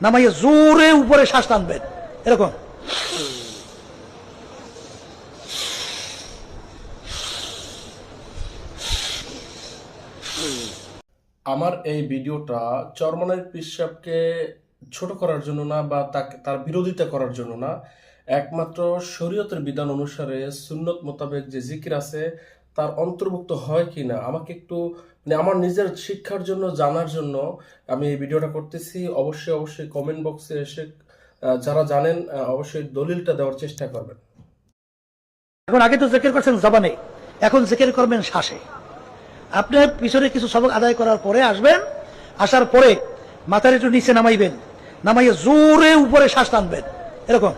নামাইয়ে জোরে উপরে শ্বাস টানবেন এরকম। আমার এই ভিডিওটা চরমনাই পীর সাহেবকে ছোট করার জন্য না বা তাকে তার বিরোধিতা করার জন্য না, একমাত্র শরীয়তের বিধান অনুসারে সুন্নত মোতাবেক যে জিকির আছে তার অন্তর্ভুক্ত হয় কিনা আমাকে একটু আমার নিজের শিক্ষার জন্য জানার জন্য আমি এই ভিডিওটা করতেছি। অবশ্যই অবশ্যই কমেন্ট বক্সে এসে যারা জানেন অবশ্যই দলিলটা দেওয়ার চেষ্টা করবেন। এখন আগে তো জিকির করছেন জবানে, এখন জিকির করবেন শ্বাসে। আপনার পিছনে কিছু সবক আদায় করার পরে আসবেন, আসার পরে মাথার একটু নিচে নামাইবেন, নামাইয়ে জোরে উপরে শ্বাস টানবেন এরকম।